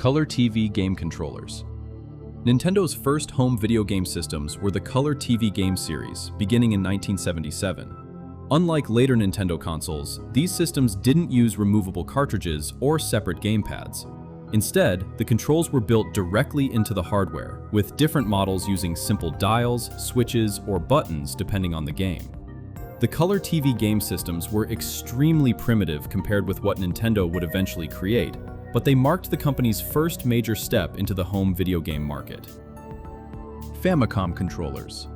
Color TV game controllers. Nintendo's first home video game systems were the Color TV game series, beginning in 1977. Unlike later Nintendo consoles, these systems didn't use removable cartridges or separate gamepads. Instead, the controls were built directly into the hardware, with different models using simple dials, switches, or buttons depending on the game. The Color TV game systems were extremely primitive compared with what Nintendo would eventually create, but they marked the company's first major step into the home video game market. Famicom controllers.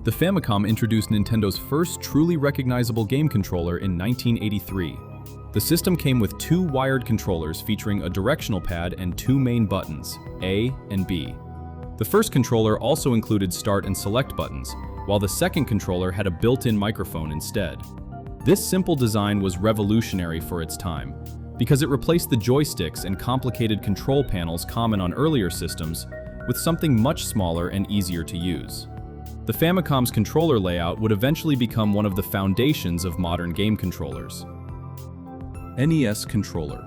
The Famicom introduced Nintendo's first truly recognizable game controller in 1983. The system came with two wired controllers featuring a directional pad and two main buttons, A and B. The first controller also included start and select buttons, while the second controller had a built-in microphone instead. This simple design was revolutionary for its time, because it replaced the joysticks and complicated control panels common on earlier systems with something much smaller and easier to use. The Famicom's controller layout would eventually become one of the foundations of modern game controllers. NES Controller.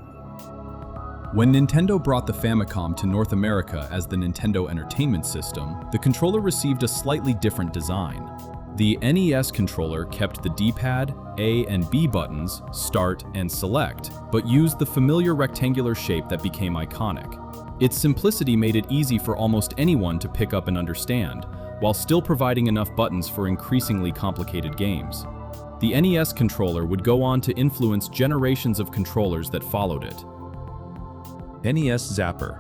When Nintendo brought the Famicom to North America as the Nintendo Entertainment System, the controller received a slightly different design. The NES controller kept the D-pad, A and B buttons, start and select, but used the familiar rectangular shape that became iconic. Its simplicity made it easy for almost anyone to pick up and understand, while still providing enough buttons for increasingly complicated games. The NES controller would go on to influence generations of controllers that followed it. NES Zapper.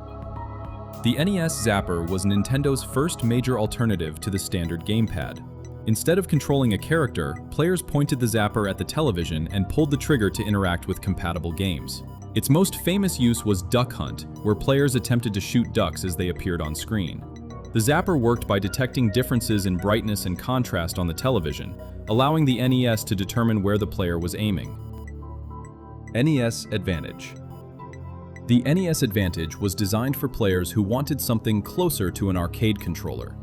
The NES Zapper was Nintendo's first major alternative to the standard gamepad. Instead of controlling a character, players pointed the zapper at the television and pulled the trigger to interact with compatible games. Its most famous use was Duck Hunt, where players attempted to shoot ducks as they appeared on screen. The zapper worked by detecting differences in brightness and contrast on the television, allowing the NES to determine where the player was aiming. NES Advantage. The NES Advantage was designed for players who wanted something closer to an arcade controller.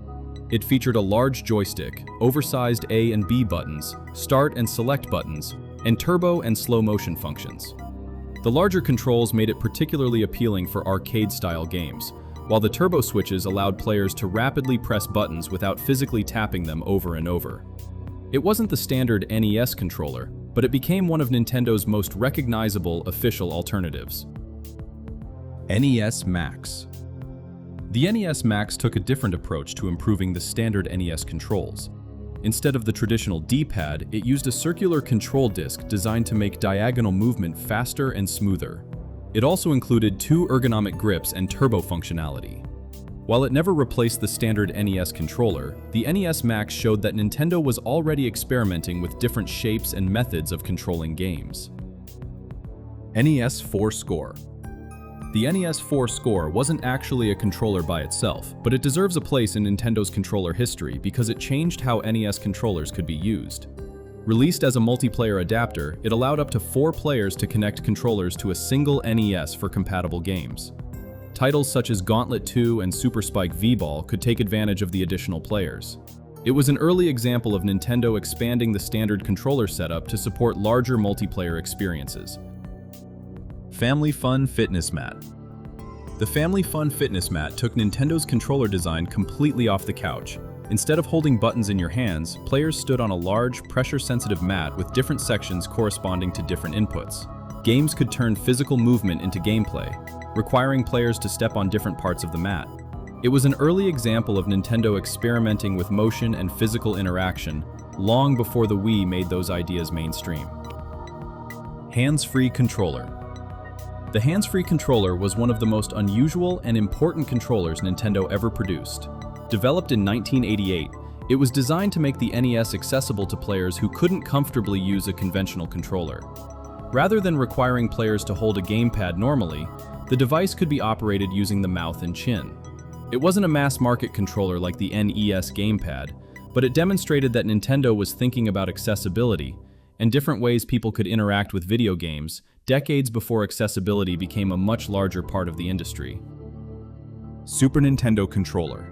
It featured a large joystick, oversized A and B buttons, start and select buttons, and turbo and slow motion functions. The larger controls made it particularly appealing for arcade-style games, while the turbo switches allowed players to rapidly press buttons without physically tapping them over and over. It wasn't the standard NES controller, but it became one of Nintendo's most recognizable official alternatives. NES Max. The NES Max took a different approach to improving the standard NES controls. Instead of the traditional D-pad, it used a circular control disc designed to make diagonal movement faster and smoother. It also included two ergonomic grips and turbo functionality. While it never replaced the standard NES controller, the NES Max showed that Nintendo was already experimenting with different shapes and methods of controlling games. NES Four Score. The NES Four Score wasn't actually a controller by itself, but it deserves a place in Nintendo's controller history because it changed how NES controllers could be used. Released as a multiplayer adapter, it allowed up to 4 players to connect controllers to a single NES for compatible games. Titles such as Gauntlet 2 and Super Spike V-Ball could take advantage of the additional players. It was an early example of Nintendo expanding the standard controller setup to support larger multiplayer experiences. Family Fun Fitness Mat. The Family Fun Fitness Mat took Nintendo's controller design completely off the couch. Instead of holding buttons in your hands, players stood on a large, pressure-sensitive mat with different sections corresponding to different inputs. Games could turn physical movement into gameplay, requiring players to step on different parts of the mat. It was an early example of Nintendo experimenting with motion and physical interaction, long before the Wii made those ideas mainstream. Hands-free controller. The hands-free controller was one of the most unusual and important controllers Nintendo ever produced. Developed in 1988, it was designed to make the NES accessible to players who couldn't comfortably use a conventional controller. Rather than requiring players to hold a gamepad normally, the device could be operated using the mouth and chin. It wasn't a mass-market controller like the NES gamepad, but it demonstrated that Nintendo was thinking about accessibility and different ways people could interact with video games, decades before accessibility became a much larger part of the industry. Super Nintendo Controller.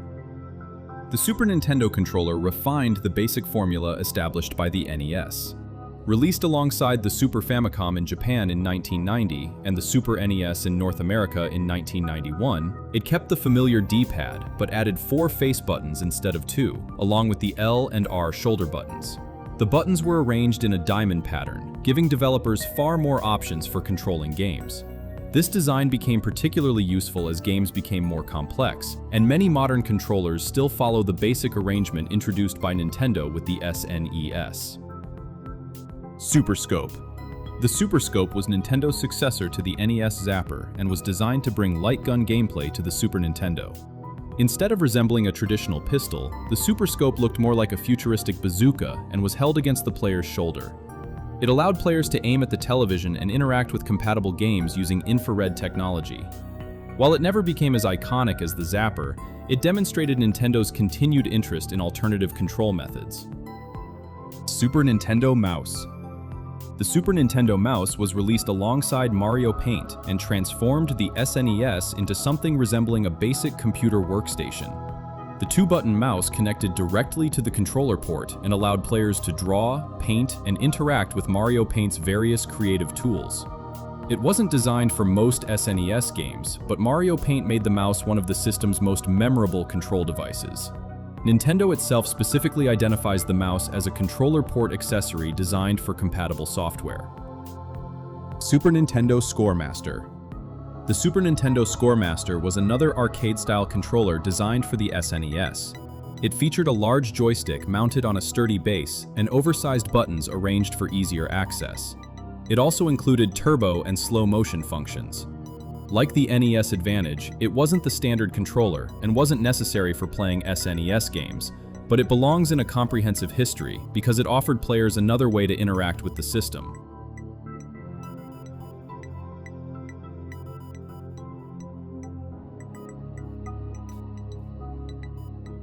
The Super Nintendo controller refined the basic formula established by the NES. Released alongside the Super Famicom in Japan in 1990 and the Super NES in North America in 1991, it kept the familiar D-pad but added 4 face buttons instead of 2, along with the L and R shoulder buttons. The buttons were arranged in a diamond pattern, giving developers far more options for controlling games. This design became particularly useful as games became more complex, and many modern controllers still follow the basic arrangement introduced by Nintendo with the SNES. Super Scope. The Super Scope was Nintendo's successor to the NES Zapper and was designed to bring light gun gameplay to the Super Nintendo. Instead of resembling a traditional pistol, the Super Scope looked more like a futuristic bazooka and was held against the player's shoulder. It allowed players to aim at the television and interact with compatible games using infrared technology. While it never became as iconic as the Zapper, it demonstrated Nintendo's continued interest in alternative control methods. Super Nintendo Mouse. The Super Nintendo Mouse was released alongside Mario Paint and transformed the SNES into something resembling a basic computer workstation. The 2-button mouse connected directly to the controller port and allowed players to draw, paint, and interact with Mario Paint's various creative tools. It wasn't designed for most SNES games, but Mario Paint made the mouse one of the system's most memorable control devices. Nintendo itself specifically identifies the mouse as a controller port accessory designed for compatible software. Super Nintendo Scoremaster. The Super Nintendo Scoremaster was another arcade-style controller designed for the SNES. It featured a large joystick mounted on a sturdy base and oversized buttons arranged for easier access. It also included turbo and slow motion functions. Like the NES Advantage, it wasn't the standard controller and wasn't necessary for playing SNES games, but it belongs in a comprehensive history because it offered players another way to interact with the system.